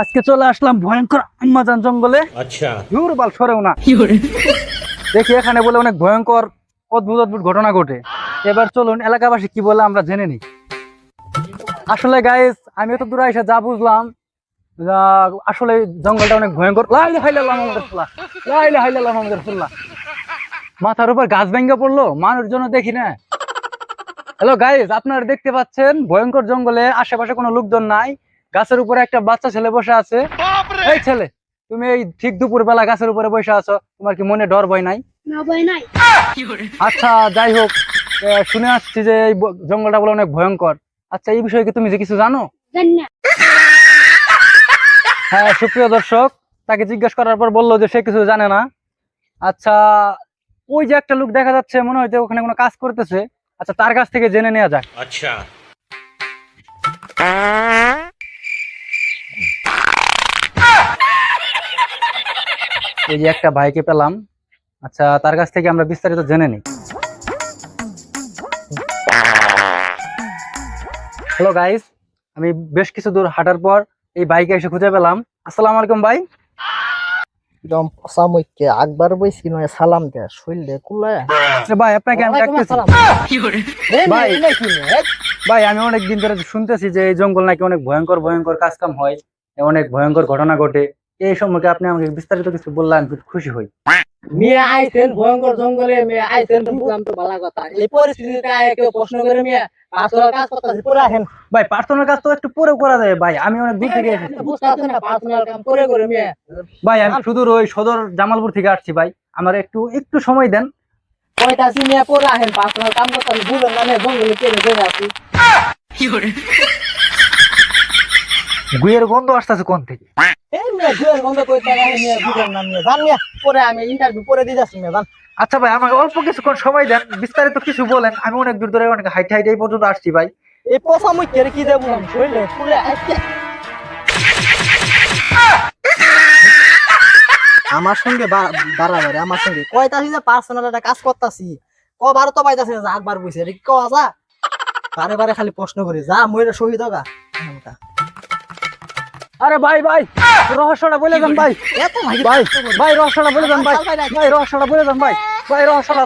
আজকে চলে আসলাম ভয়ঙ্কর আমাজন জঙ্গলে। আচ্ছা দূর বাল সরেও না। দেখি এখানে বলে অনেক ভয়ঙ্কর অদ্ভুত অদ্ভুত ঘটনা ঘটে। এবার চলুন এলাকাবাসী কি বলে আমরা জেনে নিই। আসলে গাইস আমি এত দূরে এসে যা বুঝলাম, আসলে জঙ্গলটা অনেক ভয়ঙ্কর। লা ইলাহা ইল্লাল্লাহ মুহাম্মাদুর রাসূলুল্লাহ, লা ইলাহা ইল্লাল্লাহ মুহাম্মাদুর রাসূলুল্লাহ। মাথার উপর গাছ ভেঙে পড়লো, মানুষজন দেখি না। হ্যালো গাইস, আপনারা দেখতে পাচ্ছেন ভয়ঙ্কর জঙ্গলে আশেপাশে কোনো লোকজন নাই। গাছের উপরে একটা বাচ্চা ছেলে বসে আছে। এই ছেলে, তুমি এই ঠিক দুপুর বেলা গাছের উপরে বসে আছো, তোমার কি মনে ডর ভয় নাই? না ভয় নাই। আচ্ছা যাই হোক, শুনে আসছি যে এই জঙ্গলটা বলে অনেক ভয়ঙ্কর। আচ্ছা এই বিষয়ে কি তুমি যে কিছু জানো? জানি না। হ্যাঁ সুপ্রিয় দর্শক, তাকে জিজ্ঞেস করার পর বললো যে সে কিছু জানে না। আচ্ছা ওই যে একটা লোক দেখা যাচ্ছে, মনে হয় যে ওখানে কোনো কাজ করতেছে। আচ্ছা তার কাছ থেকে জেনে নেওয়া যাক। আচ্ছা এই যে একটা ভাইকে পেলাম। আচ্ছা তার কাছ থেকে আমরা বিস্তারিত জেনে নিই। হ্যালো গাইস, আমি বেশ কিছু দূর হাঁটার পর এই বাইকে এসে খুঁজে পেলাম। আসসালামু আলাইকুম ভাই। একদম সাময়িককে আকবার বইছি নয় সালাম দে শৈল কুলায় আচ্ছা ভাই আপনাকে আমি ডাকতেছি। ভাই ভাই আমি অনেক দিন ধরে শুনতেছি যে এই জঙ্গল নাকি অনেক ভয়ঙ্কর ভয়ঙ্কর কাজ কাম হয়, অনেক ভয়ঙ্কর ঘটনা ঘটে। এই সম্পর্কে আপনি আমাকে বিস্তারিত কিছু বললে আমি খুব খুশি হই। মেয়ে আইছেন ভয়ঙ্কর জঙ্গলে, মেয়ে আইছেন বুঝলাম তো ভালো কথা। এই পরিস্থিতিতে কেউ প্রশ্ন করে মেয়ে পার্সোনাল কাজ করতেছে পুরা হেন ভাই পার্সোনাল কাজ তো একটু পরে করা যায় ভাই, আমি অনেক দূর থেকে এসেছি। বুঝতে পারছেন না, পার্সোনাল কাম করে মেয়ে ভাই আমি সুদূর ওই সদর জামালপুর থেকে আসছি ভাই, আমার একটু একটু সময় দেন। কয়তাছি মেয়ে পুরা হেন পার্সোনাল কাম করতে বুঝলেন না, মেয়ে জঙ্গলে কেড়ে বেড়ে আছি। গুয়ের গন্ধ আসতেছে কোন থেকে? এই মেয়ে দুয়ের গন্ধ কইতে গেলে মেয়ে বুঝলেন না, মেয়ে জান মেয়ে পরে আমি ইন্টারভিউ করে দিয়ে যাচ্ছি মেয়ে জান। আচ্ছা ভাই আমাকে অল্প কিছুক্ষণ সময় দেন, বিস্তারিত কিছু বলেন। আমি অনেক দূর ধরে অনেক হাইটে হাইটে এই পর্যন্ত আসছি ভাই। এই পোষা মুখের কি দেবো শৈলে পুরা আজকে আমার সঙ্গে বাড়াবাড়ি আমার সঙ্গে কয়তাছি যে পার্সোনাল একটা কাজ করতাছি, কবার তো পাইতাছি না আকবার বইছে এটা কি কওয়া বারে বারে খালি প্রশ্ন করি যা মইরা শহীদ হগা। আরে ভাই ভাই রহস্যটা বলে দেন ভাই। এত ভাই ভাই ভাই রহস্যটা বলে দেন ভাই। ভাই রহস্যটা বলে দেন ভাই। ভাই রহস্যটা